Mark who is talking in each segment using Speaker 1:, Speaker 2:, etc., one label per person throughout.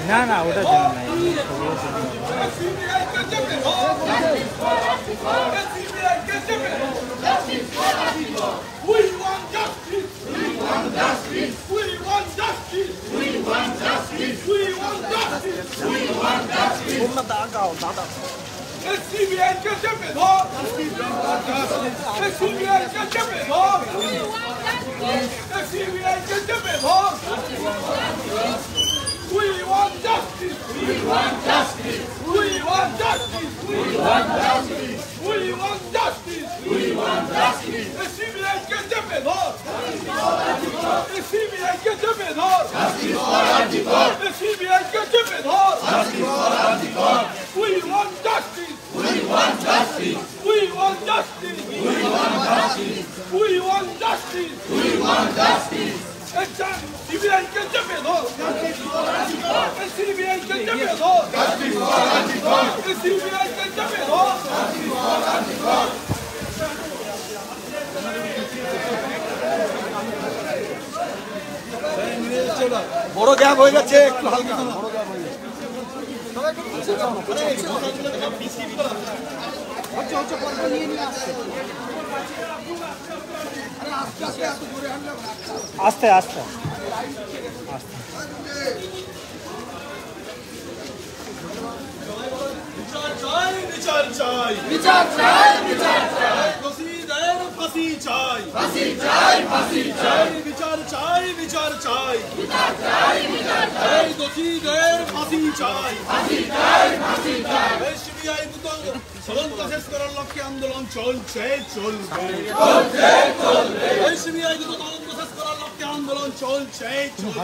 Speaker 1: না না ওটার জন্য নাই
Speaker 2: We want justice! We want justice! We want justice! We want justice! We want justice! We want justice! The CBI can jump it hard! The CBI can jump it hard! Justice for Antifa! The CBI can jump it hard! Justice for Antifa! We want justice! We want justice! We want justice! We want justice! We want justice! We want justice! CBI can jump it hard! Justice for Antifa! The CBI can jump it hard! Justice for Antifa! The CBI can jump it hard! Justice for Antifa!
Speaker 3: বড় gap হয়ে যাচ্ছে একটু হালকা বড় gap হয়ে যাচ্ছে
Speaker 1: আস্তে আস্তে
Speaker 2: বিচার চাই বিচার চাই
Speaker 4: বিচার চাই বিচার চাই
Speaker 2: দোষীদের ফাঁসি চাই
Speaker 4: ফাঁসি চাই ফাঁসি চাই
Speaker 2: বিচার চাই বিচার চাই
Speaker 4: বিচার চাই বিচার চাই
Speaker 2: দোষীদের ফাঁসি চাই
Speaker 4: ফাঁসি চাই ফাঁসি চাই
Speaker 2: সিবিআই তদন্ত শেষ করার লক্ষ্যে আন্দোলন চলছে চলবে
Speaker 4: চলছে চলবে
Speaker 2: সিবিআই তদন্ত শেষ করার লক্ষ্যে আন্দোলন চলছে
Speaker 4: চলছে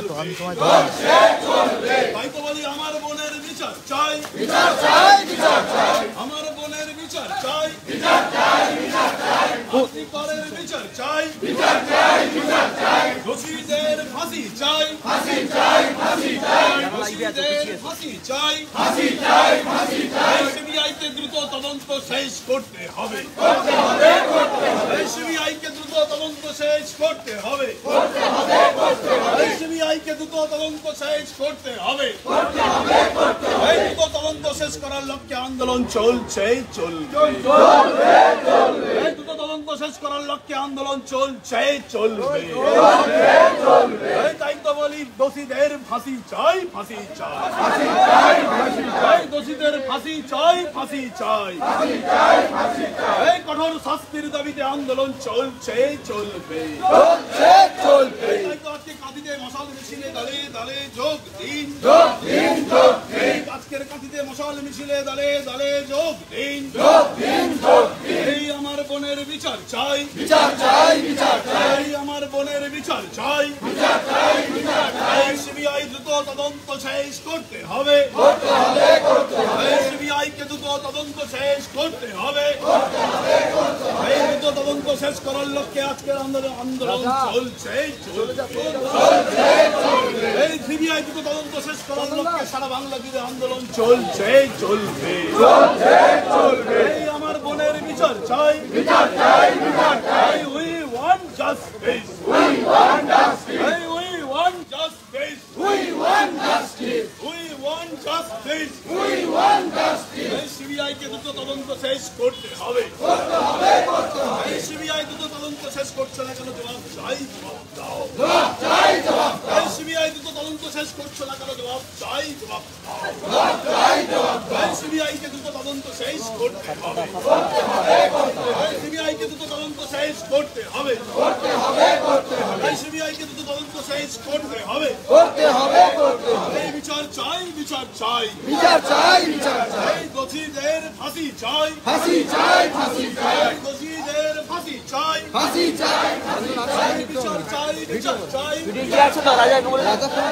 Speaker 4: চলবে
Speaker 2: তাই তো বলি আমার বোনের বিচার চাই
Speaker 4: বিচার চাই বিচার চাই
Speaker 2: আমার বোনের বিচার চাই
Speaker 4: বিচার চাই বিচার চাই
Speaker 2: অধিকারের বিচার চাই
Speaker 4: বিচার চাই বিচার চাই
Speaker 2: দোষীদের ফাঁসি চাই
Speaker 4: ফাঁসি চাই ফাঁসি চাই
Speaker 2: দোষীদের ফাঁসি চাই
Speaker 4: ফাঁসি চাই ফাঁসি চাই
Speaker 2: সিবিআইকে দ্রুত তদন্ত শেষ করতে হবে
Speaker 4: করতে হবে করতে হবে
Speaker 2: সিবিআইকে দ্রুত তদন্ত শেষ করতে হবে
Speaker 4: করতে হবে করতে হবে
Speaker 2: সিবিআইকে দ্রুত তদন্ত শেষ করতে হবে
Speaker 4: করতে হবে করতে হবে
Speaker 2: এই দ্রুত তদন্ত শেষ করার লক্ষ্যে আন্দোলন চলছে চলবে
Speaker 4: চলবে চলবে
Speaker 2: এই দ্রুত তদন্ত শেষ করার লক্ষ্যে আন্দোলন চলছে চলবে
Speaker 4: চলবে চলবে
Speaker 2: এই তাই তো বলি দোষীদের ফাঁসি চাই ফাঁসি চাই
Speaker 4: ফাঁসি চাই ফাঁসি চাই
Speaker 2: এই দোষীদের ফাঁসি চাই ফাঁসি চাই
Speaker 4: ফাঁসি চাই ফাঁসি চাই
Speaker 2: এই কঠোর শাস্তির দাবিতে আন্দোলন চলছে চলবে
Speaker 4: চলছে চলবে
Speaker 2: তাই তো আজকে কাঁদিতে মশাল মিছিলে দলে দলে যোগ দিন
Speaker 4: যোগ দিন যোগ দিন
Speaker 2: আজকের কাঁদিতে মশাল মিছিলে দলে দলে যোগ দিন
Speaker 4: যোগ দিন যোগ দিন
Speaker 2: এই আমার বোনের বিচার চাই
Speaker 4: বিচার চাই বিচার চাই
Speaker 2: এই আমার বোনের বিচার চাই
Speaker 4: বিচার চাই বিচার চাই
Speaker 2: সিবিআই দ্রুত তদন্ত শেষ করতে হবে
Speaker 4: করতে হবে করতে হবে
Speaker 2: সিবিআই কে দ্রুত তদন্ত শেষ করতে হবে
Speaker 4: করতে হবে করতে হবে
Speaker 2: এই দ্রুত তদন্ত শেষ করার লক্ষ্যে আজকের আন্দোলন চলছে
Speaker 4: চলছে চলবে
Speaker 2: এই সিবিআই দ্রুত তদন্ত শেষ করার লক্ষ্যে সারা বাংলা জুড়ে আন্দোলন চলছে চলবে
Speaker 4: চলছে চলবে
Speaker 2: এই আমার বোনের বিচার চাই
Speaker 4: বিচার চাই বিচার চাই
Speaker 2: we want justice
Speaker 4: we want justice
Speaker 2: we want justice
Speaker 4: we want justice
Speaker 2: we want justice
Speaker 4: we want justice
Speaker 2: এই সিবিআই কে দ্রুত তদন্ত শেষ করতে হবে
Speaker 4: করতে হবে করতে হবে
Speaker 2: এই সিবিআই দ্রুত তদন্ত শেষ করছে না কেন জবাব চাই জবাব দাও
Speaker 4: জবাব চাই জবাব দাও
Speaker 2: এই সিবিআই দ্রুত তদন্ত শেষ করছে না কেন জবাব চাই জবাব দাও
Speaker 4: জবাব চাই জবাব দাও
Speaker 2: এই সিবিআই কে দ্রুত তদন্ত শেষ করতে হবে
Speaker 4: করতে হবে করতে হবে
Speaker 2: এই সিবিআই কে দ্রুত তদন্ত শেষ করতে হবে
Speaker 4: করতে হবে করতে হবে
Speaker 2: এই সিবিআই কে দ্রুত তদন্ত শেষ করতে হবে
Speaker 4: করতে হবে করতে হবে
Speaker 2: এই বিচার চাই বিচার চাই
Speaker 4: বিচার চাই বিচার চাই
Speaker 2: এই দোষীদের ফাঁসি চাই
Speaker 4: ফাঁসি চাই ফাঁসি চাই
Speaker 2: এই দোষীদের ফাঁসি চাই
Speaker 4: ফাঁসি চাই ফাঁসি চাই
Speaker 2: এই বিচার চাই বিচার চাই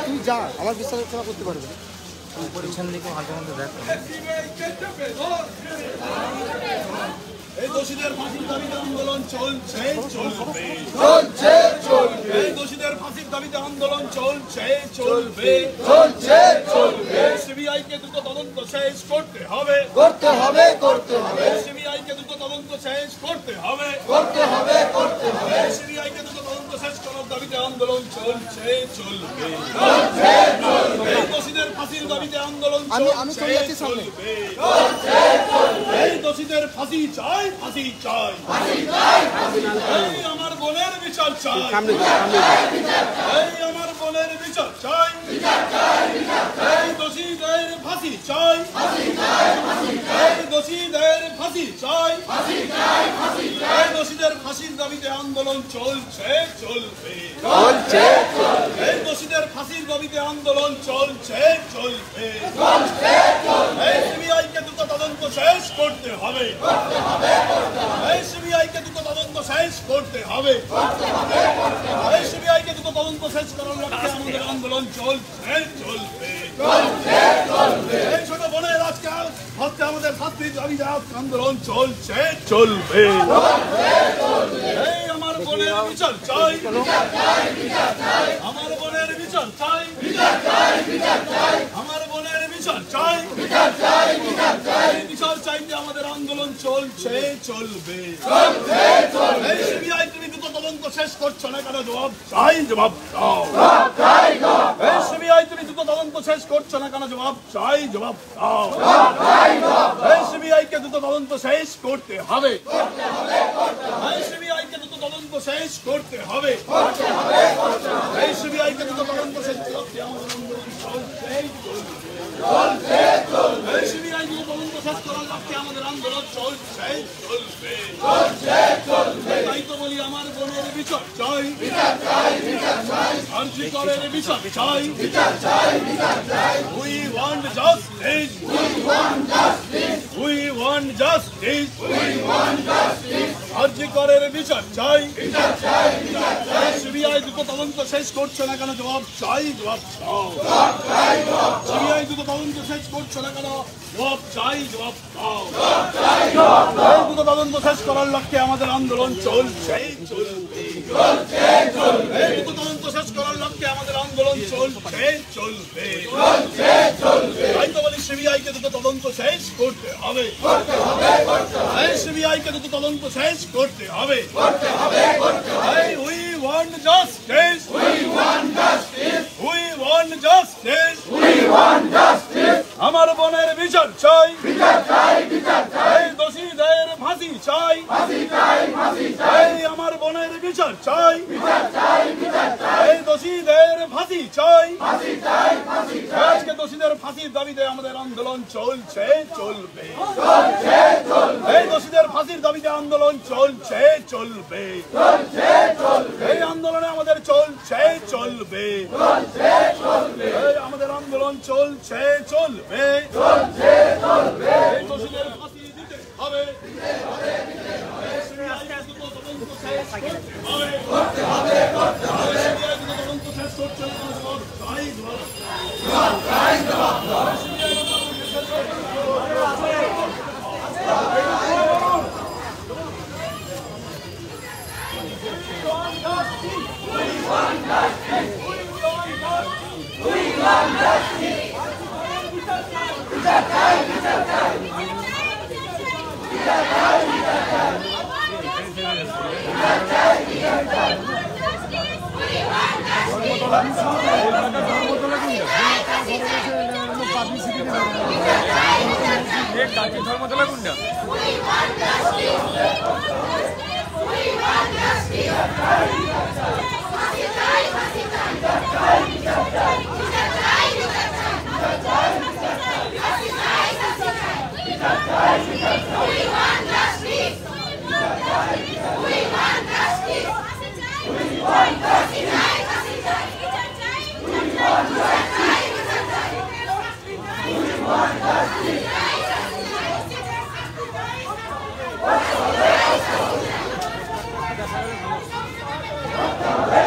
Speaker 3: তুই যা আমার বিশ্বাস করতে পারবে
Speaker 1: পিছন দিকে মাঝে মধ্যে দেখ
Speaker 2: সিবিআই কে জবাব দাও এই দোষীদের ফাঁসির দাবিতে আন্দোলন চলছে চলবে
Speaker 4: চলছে চলবে
Speaker 2: এই দোষীদের ফাঁসির দাবিতে আন্দোলন চলছে চলবে
Speaker 4: চলছে চলবে
Speaker 2: সিবিআই কে দ্রুত তদন্ত শেষ করতে হবে
Speaker 4: করতে হবে করতে হবে
Speaker 2: সিবিআই কে দ্রুত তদন্ত শেষ করতে হবে
Speaker 4: করতে হবে করতে হবে
Speaker 2: সিবিআই কে দ্রুত তদন্ত শেষ করার দাবিতে আন্দোলন চলছে চলবে এই দোষীদের ফাঁসির দাবিতে আন্দোলন চলছে চলবে এই দোষীদের ফাঁসি চাই ফাঁসি চাই এই আমার বোনের বিচার চাই এই আমার বোনের বিচার চাই এই দোষীদের ফাঁসি চাই এই দোষীদের ফাঁসি চাই এই দোষীদের ফাঁসির দাবিতে আন্দোলন চলছে চলবে এই দোষীদের ফাঁসির দাবিতে আন্দোলন চলছে চলবে এই সিবিআই কে দ্রুত তদন্ত শেষ করতে হবে এই সিবিআই কে দ্রুত তদন্ত শেষ করতে হবে এই সিবিআই কে দ্রুত তদন্ত শেষ করার লক্ষ্যে আমাদের আন্দোলন চলছে চলবে এই ছোট বোনের আজকে হচ্ছে আমাদের শাস্তির দাবিতে আন্দোলন চলছে চলবে এই আমার বোনের বিচার চাই আমার বোনের বিচার চাই আমার বোনের বিচার চাই এই বিচার চাইতে আমাদের আন্দোলন চলছে চলবে এই সিবিআই তুমি দ্রুত তদন্ত শেষ করছো না কেন জবাব চাই জবাব দাও এই সিবিআই তুমি দ্রুত তদন্ত শেষ করছো না কেন জবাব চাই জবাব দাও এই সিবিআই কে দ্রুত তদন্ত শেষ করতে হবে এই সিবিআই কে দ্রুত তদন্ত শেষ করতে হবে এই সিবিআই কে দ্রুত তদন্ত শেষ করতে আমাদের আন্দোলন চলছে এই সিবিআই দ্রুত তদন্ত শেষ করার লক্ষ্যে আমাদের আন্দোলন চলছে চলবে তাই তো বলি আমার বোনের বিচার চাই আর্জি করের বিচার চাই We want justice. We want justice. আর্জি করের বিচার চাই সিবিআই দ্রুত তদন্ত শেষ করছে না কেন জবাব চাই জবাব দাও সিবিআই দ্রুত তদন্ত শেষ করছে না কেন জবাব চাই জবাব দাও দ্রুত তদন্ত শেষ করার লক্ষ্যে আমাদের আন্দোলন চলছে দ্রুত তদন্ত শেষ করার লক্ষ্যে আমাদের আন্দোলন চলছে চলবে তাই তো বলি সিবিআই কে দ্রুত তদন্ত শেষ করতে হবে সিবিআই কে দ্রুত তদন্ত শেষ করতে হবে We want justice. We want justice. We want justice. We want justice. আমার বোনের বিচার চাই এই দোষীদের ফাঁসি চাই এই আমার বোনের বিচার চাই এই দোষীদের ফাঁসি চাই আজকে দোষীদের ফাঁসির দাবিতে আমাদের আন্দোলন চলছে চলবে এই দোষীদের ফাঁসির দাবিতে আন্দোলন চলছে চলবে এই আন্দোলনে আমাদের চলছে চলবে এই আমাদের আন্দোলন চলছে চলবে এই দোষীদের ফাঁসি দিতে হবে তদন্ত শেষ করছে
Speaker 1: ধর্মতলা কোনটা
Speaker 4: Hey!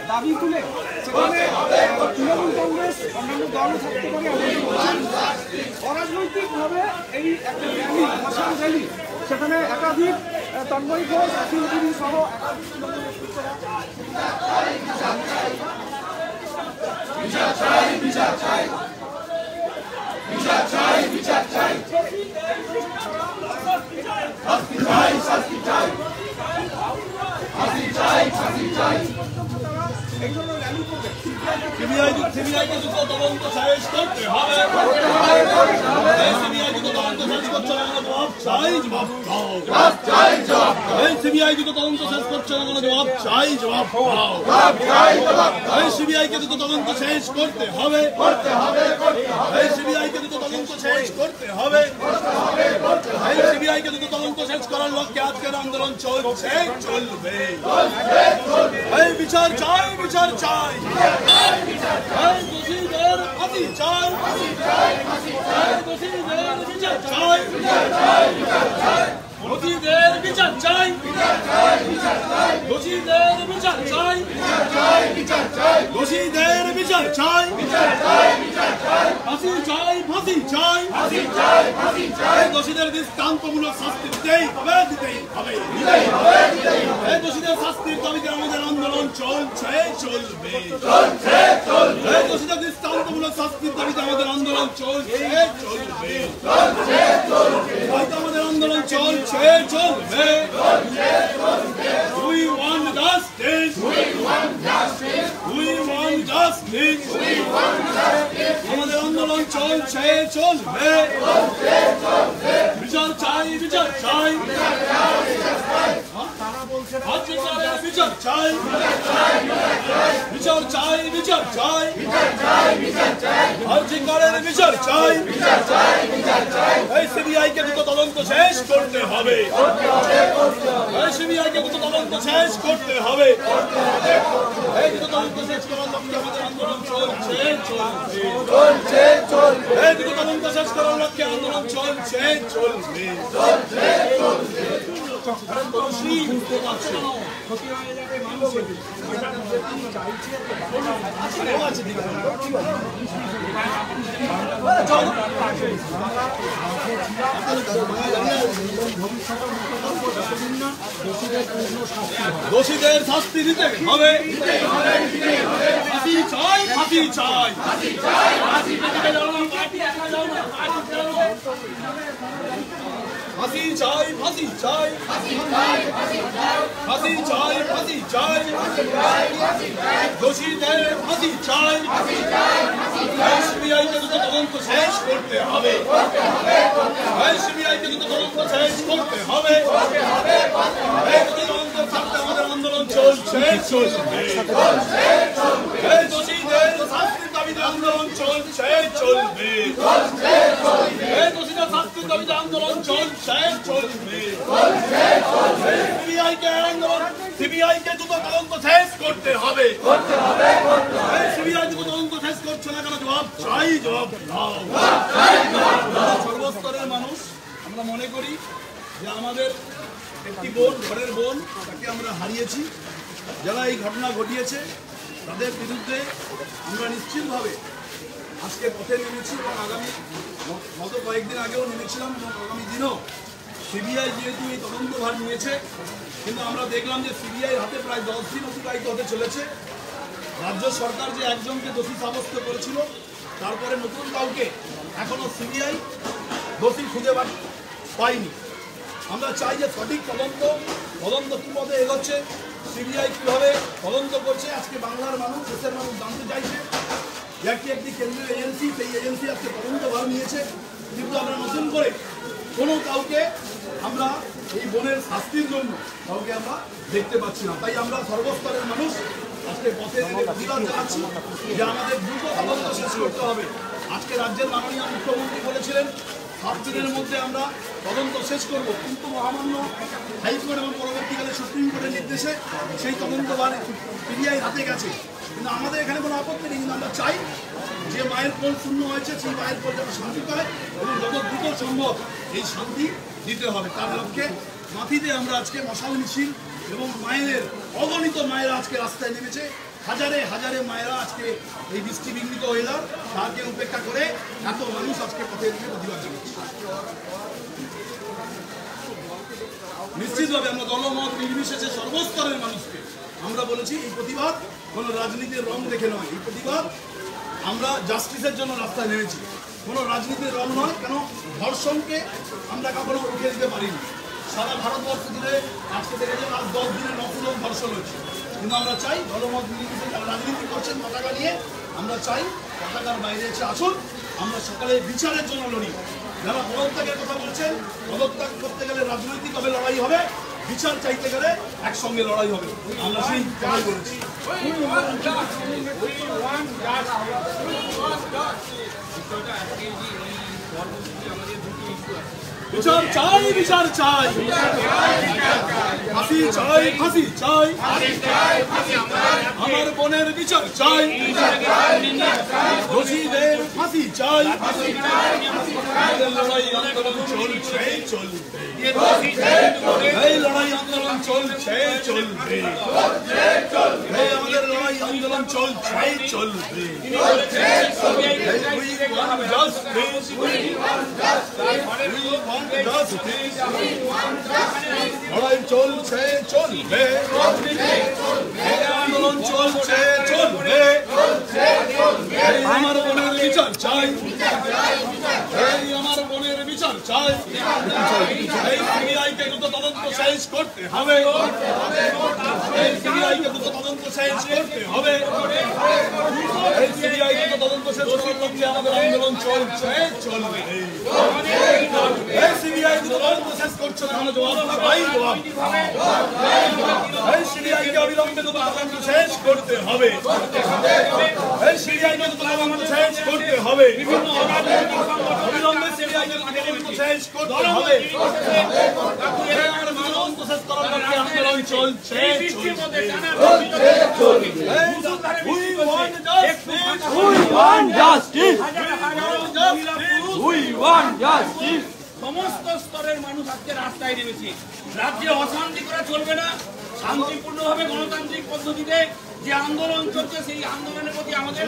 Speaker 2: দাবি তুলে সেখানে তৃণমূল কংগ্রেস অন্যান্য দলও থাকতে পারে অরাজনৈতিকভাবে এই একটা র্যালি ভাষণ র্যালি সেখানে একাধিক তন্ময় ঘোষ অখিলগিরি সহ
Speaker 3: সিবিআইকে দ্রুত তদন্ত শেষ করতে হবে। সিবিআই দ্রুত তদন্ত শেষ করছে না কেন জবাব চাই, জবাব দাও। সিবিআই দ্রুত তদন্ত শেষ করছে না কেন জবাব চাই, জবাব দাও। সিবিআইকে দ্রুত তদন্ত শেষ করতে হবে। সিবিআইকে দ্রুত তদন্ত শেষ করতে হবে। সিবিআইকে দ্রুত তদন্ত শেষ করার লক্ষ্যে আজকের আন্দোলন চলছে, চলবে। বিচার চাই, বিচার চাই। দোষীদের ফাঁসি চাই, দোষীদের বিচার চাই, দোষীদের বিচার চাই, দোষীদের বিচার চাই, দোষীদের বিচার চাই, ফাঁসি চাই, ফাঁসি চাই, দোষীদের দৃষ্টান্তমূলক শাস্তি দিতেই হবে, দিতেই হবে। দোষীদের শাস্তির দাবিতে আমাদের আন্দোলন চলছে, চলবে। দোষীদের দৃষ্টান্তমূলক শাস্তির দাবিতে আমাদের আন্দোলন চলছে, চলবে। আমাদের আন্দোলন চলছে, চলবে। We want justice. We want justice. We want justice. We want justice. আমাদের আন্দোলন চলছে, চলবে। বিচার চাই, বিচার চাই। বিচার চাই, বিচার চাই, বিচার চাই। আর্জিকরের বিচার চাই। এই সিবিআইকে দ্রুত তদন্ত শেষ করতে হবে। এই সিবিআইকে দ্রুত তদন্ত শেষ করতে হবে। এই দ্রুত তদন্ত শেষ করার লক্ষ্যে আমাদের আন্দোলন চলছে, চলবে। এই দ্রুত তদন্ত শেষ করার লক্ষ্যে আন্দোলন চলছে, চলবে। দোষীদের শাস্তি দিতে হবে। ফাঁসি চাই, ফাঁসি চাই। ফাঁসি চাই, ফাঁসি চাই। ফাঁসি চাই, ফাঁসি চাই। দোষীদের ফাঁসি চাই। সিবিআইকে দ্রুত তদন্ত শেষ করতে হবে। সিবিআইকে দ্রুত তদন্ত শেষ করতে হবে। তদন্ত থাকতে আমাদের আন্দোলন চলছে, চলবে। দোষীদের শাস্তির দাবিতে আন্দোলন চলছে, চলবে। দোষীদের শাস্তির দাবিতে আন্দোলন চলছে, চলবে। সিবিআইকে দ্রুত তদন্ত শেষ করতে হবে। সিবিআই দ্রুত তদন্ত শেষ করছে না কেন জবাব চাই, জবাব দাও। সর্বস্তরের মানুষ আমরা মনে করি যে আমাদের একটি বোন, ঘরের বোন, তাকে আমরা হারিয়েছি। যারা এই ঘটনা ঘটিয়েছে তাদের বিরুদ্ধে আমরা নিশ্চিতভাবে আজকে পথে নেমেছি এবং আগামী গত কয়েকদিন আগেও নেমেছিলাম এবং আগামী দিনও সিবিআই যেহেতু এই তদন্তভার নিয়েছে, কিন্তু আমরা দেখলাম যে সিবিআই হাতে প্রায় 10 দিন অতিবাহিত হতে চলেছে। রাজ্য সরকার যে একজনকে দোষী সাব্যস্ত করেছিল, তারপরে নতুন কাউকে এখনো সিবিআই দোষী খুঁজে পায়নি। আমরা চাই যে সঠিক তদন্ত কী পথে এগোচ্ছে, সিবিআই কীভাবে তদন্ত করছে। আজকে বাংলার মানুষ, দেশের মানুষ জানতে চাইছে। একটি কেন্দ্রীয় এজেন্সি, সেই এজেন্সি আজকে তদন্তভার নিয়েছে, কিন্তু আমরা নতুন করে কোনো কাউকে আমরা এই বোনের শাস্তির জন্য কাউকে আমরা দেখতে পাচ্ছি না। তাই আমরা সর্বস্তরের মানুষ আজকে পথে প্রতিবাদ জানাচ্ছি যে আমাদের দ্রুত তদন্ত শেষ করতে হবে। আজকে রাজ্যের মাননীয় মুখ্যমন্ত্রী বলেছিলেন 7 দিনের মধ্যে আমরা তদন্ত শেষ করব, কিন্তু মহামান্য হাইকোর্ট এবং পরবর্তীকালে সুপ্রিম কোর্টের নির্দেশে সেই তদন্তভার সিবিআই হাতে গেছে। কিন্তু আমাদের এখানে কোনো আপত্তি নেই, কিন্তু আমরা চাই যে মায়ের কোল শূন্য হয়েছে সেই মায়ের কোল যেন শান্তি পায় এবং যত দ্রুত সম্ভব এই শান্তি দিতে হবে। তার লক্ষ্যে মাটিতে আমরা আজকে মশাল মিছিল এবং মায়েদের অগণিত মায়েরা আজকে রাস্তায় নেমেছে। হাজারে হাজারে মায়েরা আজকে এই বৃষ্টিবিঘ্নিত ওয়েদার তাকে উপেক্ষা করে এত মানুষ আজকে পথে নেমে প্রতিবাদ জানাচ্ছে। নিশ্চিতভাবে আমরা দলমত নির্বিশেষে সর্বস্তরের মানুষকে আমরা বলেছি এই প্রতিবাদ কোনো রাজনীতির রং দেখে নয়, এই প্রতিবাদ আমরা জাস্টিসের জন্য রাস্তায় নেমেছি, কোনো রাজনীতির রং নয়। কেন ধর্ষণকে আমরা কখনো উঠে দিতে পারিনি। সারা ভারতবর্ষ জুড়ে আজকে থেকে যে আজ 10 দিনে 9 জন ধর্ষণ হয়েছে, কিন্তু আমরা চাই দলমত নির্বিশেষে যারা রাজনীতি করছেন পতাকা নিয়ে, আমরা চাই পতাকার বাইরে এসে আসুন, আমরা সকালে বিচারের জন্য লড়ি। যারা পদত্যাগের কথা বলছেন, পদত্যাগ করতে গেলে রাজনৈতিকভাবে লড়াই হবে, বিচার চাইতে গেলে একসঙ্গে লড়াই হবে। আমরা সেই লড়াই করেছি। বিচার চাই, বিচার চাই, ফাঁসি চাই, ফাঁসি চাই, আমার বোনের বিচার চাই, দোষীদের ফাঁসি চাই। লড়াই আন্দোলন চলছে, চলবে, এই লড়াই আন্দোলন চলছে, চলবে, আমাদের লড়াই আন্দোলন চলছে, চলবে। লড়াই চলছে, চলবে, আন্দোলন চলছে, চলবে, আমার বোনের বিচার চাই, আমার বোনের বিচার চাই। এই সিবিআইকে দ্রুত তদন্ত শেষ করতে হবে, এই সিবিআইকে দ্রুত তদন্ত শেষ করতে হবে, এই সিবিআইকে দ্রুত তদন্ত শেষ করার লক্ষ্যে আমাদের আন্দোলন চলছে, চলবে। এই সিবিআই দ্রুত তদন্ত শেষ করছে না, আমরা জবাব চাই, জবাব। এই সিবিআইকে অবিলম্বে দ্রুত তদন্ত শেষ করতে হবে, এই সিবিআইকে দ্রুত তদন্ত শেষ করতে হবে, অবিলম্বে সিবিআইকে তদন্ত শেষ করতে হবে। আন্দোলন চলছে,
Speaker 5: সমস্ত স্তরের মানুষ আজকে রাস্তায় নেমেছে। রাজ্যে অশান্তি করা চলবে না, শান্তিপূর্ণভাবে গণতান্ত্রিক পদ্ধতিতে যে আন্দোলন চলছে সেই আন্দোলনের প্রতি আমাদের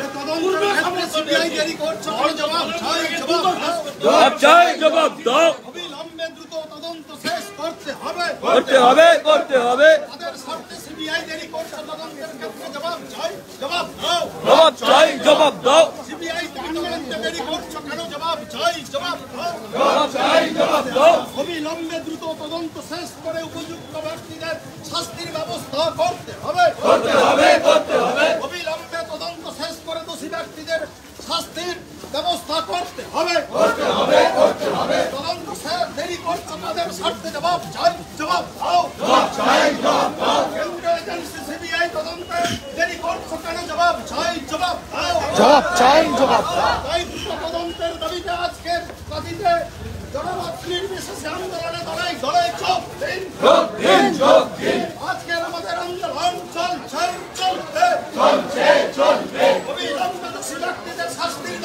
Speaker 4: জবাব দাও,
Speaker 3: অবিলম্বে দ্রুত তদন্ত শেষ করতে হবে,
Speaker 4: করতে হবে, করতে হবে।
Speaker 3: তাদের স্বার্থে সিবিআই দেরি করছে, তদন্তের ক্ষেত্রে জবাব চাই, জবাব দাও,
Speaker 4: জবাব চাই, জবাব দাও,
Speaker 3: সিবিআই তদন্তে দেরি করছে কেন, জবাব চাই, জবাব দাও,
Speaker 4: জবাব চাই, জবাব দাও।
Speaker 3: অবিলম্বে দ্রুত তদন্ত শেষ করে উপযুক্ত ব্যক্তিদের শাস্তির ব্যবস্থা করতে হবে,
Speaker 4: করতে হবে, করতে হবে।
Speaker 3: অবিলম্বে তদন্ত শেষ করে দোষী ব্যক্তিদের শাস্তির ব্যবস্থা করতে হবে,
Speaker 4: করতে হবে, করতে হবে।
Speaker 3: তদন্ত শেষ দেরি করছে তাদের স্বার্থে জবাব চাই, জবাব দাও,
Speaker 4: জবাব চাই, জবাব দাও।
Speaker 3: কেন্দ্রীয় এজেন্সি সিবিআই তদন্তে দেরি করছে কেন, জবাব চাই, জবাব দাও,
Speaker 4: জবাব চাই, জবাব দাও।
Speaker 3: তাই দ্রুত তদন্তের দাবিতে আজকের দাবিতে জনমত নির্বিশেষে আন্দোলনে দলাই যোগ দিন,
Speaker 4: যোগ দিন, যোগ দিন।
Speaker 3: আজকের আমাদের আন্দোলন চলছে, চলবে,
Speaker 4: চলছে, চলবে।
Speaker 3: অবিলম্বে দোষী ব্যক্তিদের শাস্তির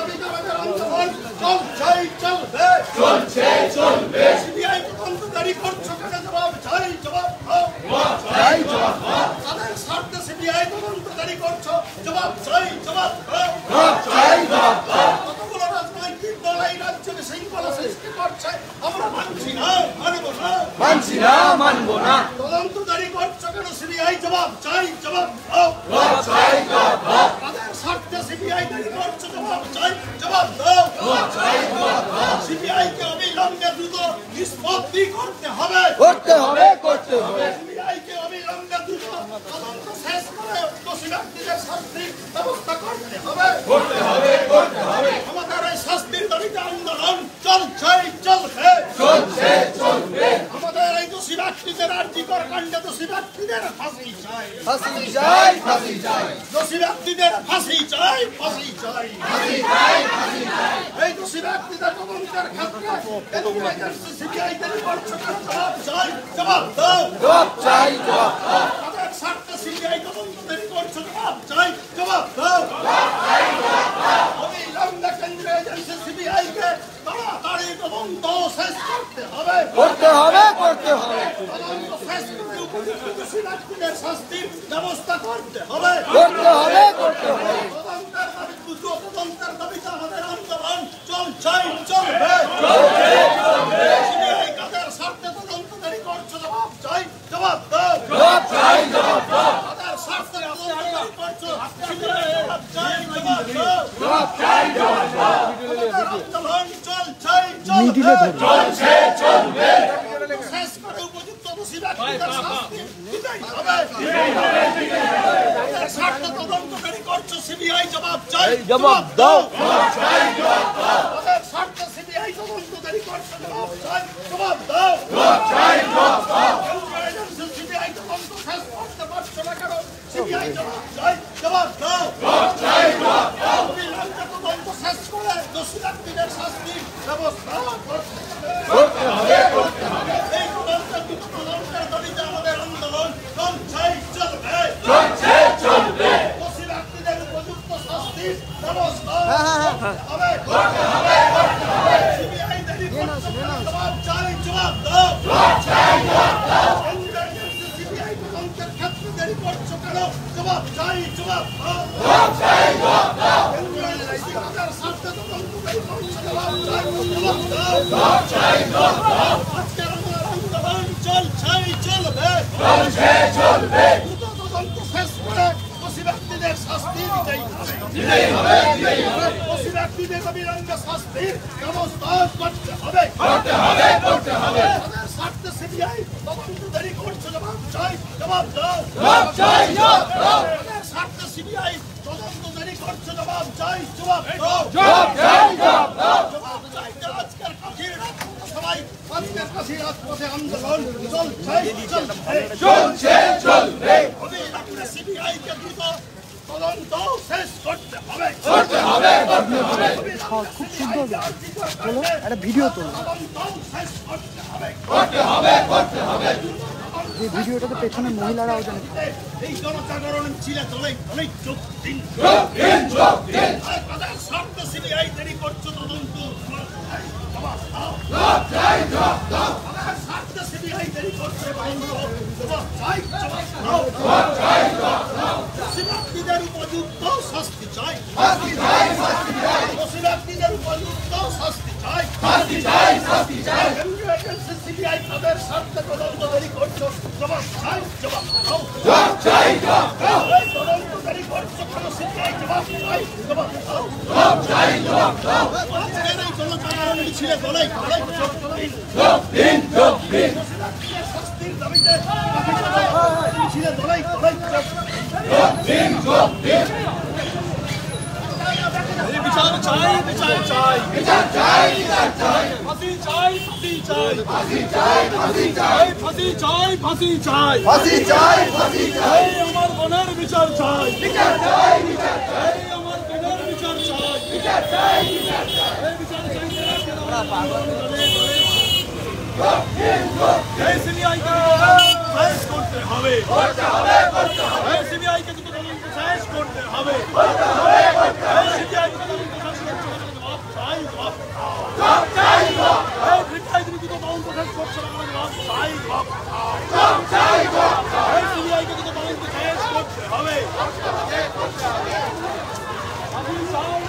Speaker 3: সৃষ্টি করছে আমরা মানছি না, মানব না,
Speaker 4: মানছি না, মানবো না।
Speaker 3: তদন্তকারী করছো কেন? সিবিআই জবাব চাই, জবাব দাও।
Speaker 4: জবাব চাই, জবাব দাও।
Speaker 3: তাদের স্বার্থে সিবিআই দাঁড়ি করছো, জবাব চাই, জবাব দাও।
Speaker 4: জবাব চাই, জবাব দাও।
Speaker 3: সিবিআই কে অবিলম্বে দ্রুত নিষ্পত্তি করতে হবে,
Speaker 4: করতে হবে, করতে হবে।
Speaker 3: সিবিআই কে অবিলম্বে দ্রুত তদন্ত শেষ করে দোষী ব্যক্তিদের শাস্তির ব্যবস্থা করতে হবে,
Speaker 4: করতে হবে, করতে হবে।
Speaker 3: আমাদের এই শাস্তির দাবিতে আন্দোলন চলছে, চলবে,
Speaker 4: চলছে, চলবে।
Speaker 3: আমাদের এই দোষী ব্যক্তিদের আর্জিকর কাণ্ডে দোষী ব্যক্তিদের ফাঁসি চাই,
Speaker 4: ফাঁসি চাই, ফাঁসি চাই।
Speaker 3: দোষী ব্যক্তিদের ফাঁসি চাই, ফাঁসি চাই,
Speaker 4: ফাঁসি চাই, ফাঁসি চাই।
Speaker 3: এই দোষী ব্যক্তিদের তদন্তের ক্ষেত্রে সিবিআই দাঁড়ি করছো কেন? জবাব চাই, জবাব দাও।
Speaker 4: জবাব চাই, জবাব দাও।
Speaker 3: তাদের স্বার্থে সিবিআই তদন্ত দাঁড়ি করছো, জবাব চাই, জবাব দাও। অবিলম্বে কেন্দ্রীয় এজেন্সি সিবিআই কে তাড়াতাড়ি তদন্ত শেষ করতে হবে,
Speaker 4: করতে হবে, করতে হবে।
Speaker 3: তদন্ত শেষ করে উপযুক্ত দোষী ব্যক্তিদের শাস্তির ব্যবস্থা করতে হবে,
Speaker 4: করতে হবে, করতে হবে।
Speaker 3: তদন্তের দাবি দ্রুত তদন্তের দাবিতে আমাদের আন্দোলন চলছে, চলবে। সিবিআই কাদের স্বার্থে তদন্ত দাঁড়ি করছো? জবাব চাই, জবাব দাও।
Speaker 4: জবাব চাই, জবাব দাও।
Speaker 3: কাদের স্বার্থে তদন্ত দাঁড়ি করছো? সিবিআই জবাব চাই, জবাব দাও।
Speaker 4: জবাব চাই, জবাব দাও।
Speaker 3: আমাদের আন্দোলন চলছে, চলবে।
Speaker 4: চলছে, চলবে।
Speaker 3: শেষ করে উপযুক্ত দোষী ব্যক্তিদের শাস্তি দিতেই হবে। কাদের স্বার্থে তদন্তকারী করছো? সিবিআই জবাব চাই, জবাব দাও।
Speaker 4: জবাব চাই, জবাব দাও।
Speaker 3: কাদের স্বার্থে সিবিআই তদন্তকারী করছো? জবাব চাই, জবাব দাও।
Speaker 4: জবাব চাই, জবাব দাও।
Speaker 3: কেন্দ্রীয় এজেন্সি সিবিআই তদন্ত শেষ করতে পারছো না কেন? সিবিআই জবাব চাই, জবাব দাও।
Speaker 4: জবাব চাই, জবাব দাও।
Speaker 3: অবিলম্বে তদন্ত শেষ করে দোষী ব্যক্তিদের শাস্তির ব্যবস্থা করতে হবে।
Speaker 4: করতে হবে, করতে হবে।
Speaker 3: এই তদন্তের দাবিতে আমাদের আন্দোলন চলছে, চলবে।
Speaker 4: চলছে, চলবে।
Speaker 3: দোষী ব্যক্তিদের উপযুক্ত শাস্তির ব্যবস্থা হবে।
Speaker 4: করতে হবে, করতে হবে।
Speaker 3: সিবিআই দাবি করছে, জবাব চাই, জবাব দাও।
Speaker 4: জবাব চাই, জবাব দাও।
Speaker 3: কেন্দ্রীয় এজেন্সি সিবিআই তদন্তের ক্ষেত্রে দেরি করছো কেন? জবাব চাই, জবাব দাও।
Speaker 4: জবাব চাই, জবাব দাও।
Speaker 3: কেন্দ্রীয় এজেন্সি কাদের স্বার্থে তদন্ত দায়ী করছো? জবাব চাই, জবাব দাও।
Speaker 4: জবাব চাই, জবাব দাও।
Speaker 3: আজকের আমাদের আন্দোলন চলছে, চলবে।
Speaker 4: চলছে, চলবে।
Speaker 3: দ্রুত তদন্ত শেষ করে দোষী ব্যক্তিদের শাস্তি দিতেই হবে।
Speaker 4: দিতেই হবে, দিতেই হবে।
Speaker 3: দোষী ব্যক্তিদের অবিলম্বে শাস্তির ব্যবস্থা করতে হবে।
Speaker 4: করতে হবে, করতে হবে।
Speaker 3: তাদের স্বার্থে সিবিআই তদন্ত দেরি করছে, জবাব চাই, জবাব দাও।
Speaker 4: জবাব চাই, জবাব দাও।
Speaker 3: তাদের স্বার্থে সিবিআই তদন্ত দেরি করছে, জবাব চাই, জবাব দাও।
Speaker 4: জবাব চাই, জবাব দাও।
Speaker 3: জবাব চাইতে আজকের কাশির রাজপথে সবাই আজকের কাশির রাজপথে আন্দোলন চলছে, চলছে।
Speaker 4: চলছে, চলবে।
Speaker 3: অবিলম্বে সিবিআই কে দ্রুত তদন্ত শেষ করতে হবে।
Speaker 4: করতে হবে, করতে হবে।
Speaker 3: খুব সুন্দর
Speaker 1: একটা ভিডিও তো
Speaker 3: তদন্ত শেষ করতে হবে।
Speaker 4: করতে হবে, করতে হবে।
Speaker 1: যে ভিডিওটাতে পেছনে মহিলারাও জানে
Speaker 3: এই জনজাগরণ ছিল অনেক যোগ দিন।
Speaker 4: যোগ দিন, যোগ দিন।
Speaker 3: তাদের স্বার্থে সিবিআই দেরি করছো তদন্ত জবাব দাও।
Speaker 4: জবাব চাই, জবাব দাও।
Speaker 3: তাদের স্বার্থে সিবিআই দেরি করছে তদন্ত জবাব চাই, জবাব দাও।
Speaker 4: জবাব চাই, জবাব দাও।
Speaker 3: দোষী ব্যক্তিদের উপযুক্ত শাস্তি চাই।
Speaker 4: ফাঁসি চাই, ফাঁসি চাই।
Speaker 3: দোষী ব্যক্তিদের উপযুক্ত শাস্তি চাই।
Speaker 4: ফাঁসি চাই, ফাঁসি চাই।
Speaker 3: কেন্দ্রীয় এজেন্সি সিবিআই তাদের স্বার্থে তদন্ত দেরি করছো, জবাব চাই, জবাব দাও।
Speaker 4: জবাব চাই, জবাব দাও।
Speaker 3: এই তদন্ত দেরি করছো কেন? সিবিআই জবাব চাই, জবাব দাও।
Speaker 4: জবাব চাই, জবাব দাও।
Speaker 3: আজকের এই জনজাগরণ মিছিলে গলায় গলায় যোগ দিন।
Speaker 4: যোগ দিন, যোগ দিন।
Speaker 3: দোষী ব্যক্তিদের শাস্তির দাবিতে মিছিলে গলায় গলায় যোগ দিন।
Speaker 4: যোগ দিন, যোগ দিন।
Speaker 3: বিচার চাই, বিচার চাই।
Speaker 4: বিচার চাই, বিচার চাই।
Speaker 3: ফাঁসি চাই, ফাঁসি চাই।
Speaker 4: ফাঁসি চাই, ফাঁসি চাই।
Speaker 3: ফাঁসি চাই, ফাঁসি চাই।
Speaker 4: ফাঁসি চাই, ফাঁসি চাই।
Speaker 3: এই আমার বোনের বিচার চাই।
Speaker 4: বিচার চাই, বিচার চাই।
Speaker 3: এই আমার বোনের বিচার চাই।
Speaker 4: বিচার চাই, বিচার চাই।
Speaker 3: এই বিচার চাই।
Speaker 4: যোগ দিন, যোগ দিন।
Speaker 3: এই সিবিআই কে শেষ করতে হবে।
Speaker 4: করতে হবে, করতে হবে।
Speaker 3: এই সিবিআই কে তদন্ত শেষ করতে হবে।
Speaker 4: করতে হবে, করতে হবে।
Speaker 3: এই সিবিআই কে তদন্ত শেষ করতে হবে। জবাব চাই, জবাব দাও।
Speaker 4: জবাব চাই, জবাব দাও।
Speaker 3: এই সিবিআই কে তদন্ত শেষ করতে হবে। জবাব চাই, জবাব দাও।
Speaker 4: জবাব চাই, জবাব দাও।
Speaker 3: এই সিবিআই কে তদন্ত শেষ করতে হবে। ফাঁসি চাই,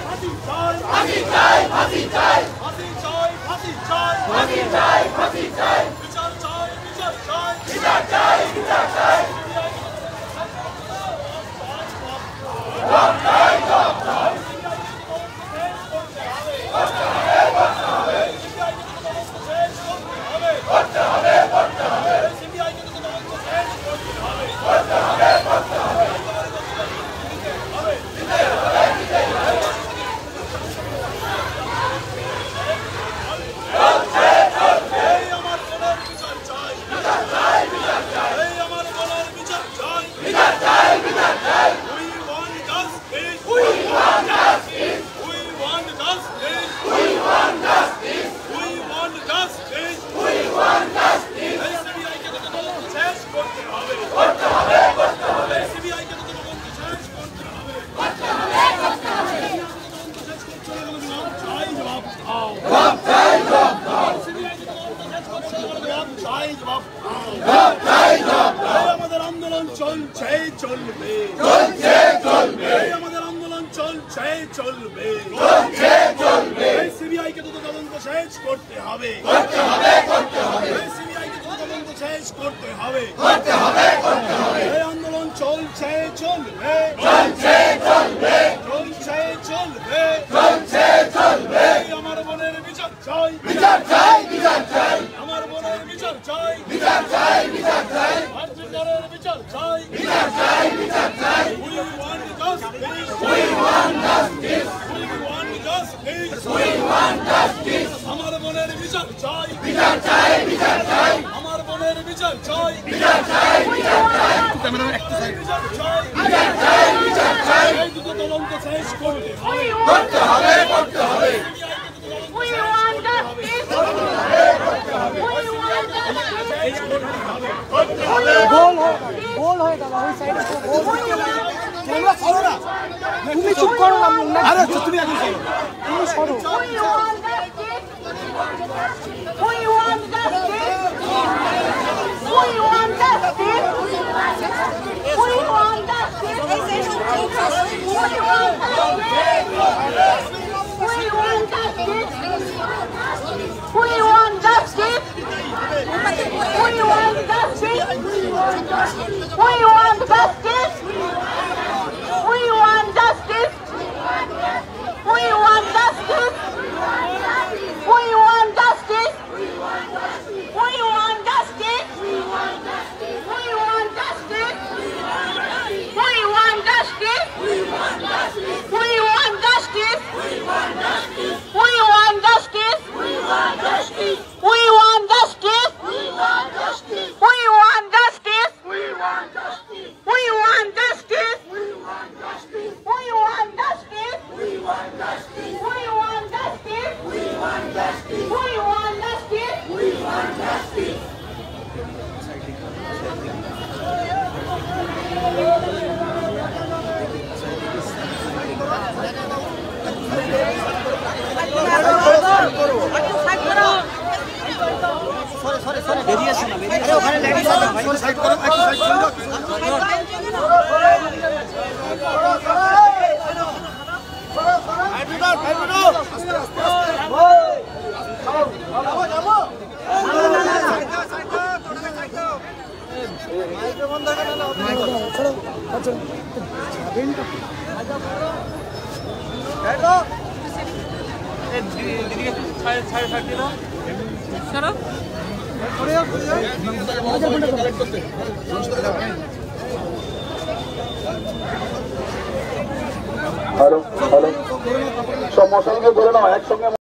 Speaker 3: ফাঁসি চাই।
Speaker 4: ফাঁসি চাই, ফাঁসি চাই।
Speaker 3: ফাঁসি চাই, ফাঁসি চাই। আমাদের আন্দোলন চলছে চলবে, আমাদের আন্দোলন চলছে চলবে, সিবিআই কে দ্রুত তদন্ত শেষ করতে হবে, সিবিআই কে দ্রুত তদন্ত শেষ করতে হবে, এই আন্দোলন চলছে চলবে, চলছে চলবে, আমার বোনের বিচার চাই, আমার বোনের বিচার চাই, আর্যিকরের বিচার চাই, we want justice, আমার বোনের বিচার চাই, আমার বোনের বিচার চাই, এই দুটো তদন্ত শেষ করতে হবে,
Speaker 1: গোল হয়ে গেল ওই সাইডে তোমরা সরো না, তুমি চুপ করো না, আরে তুমি এখন সরো, তুমি সরো।
Speaker 6: হ্যালো হ্যালো, সব মশালকে ধরে নাও একসঙ্গে।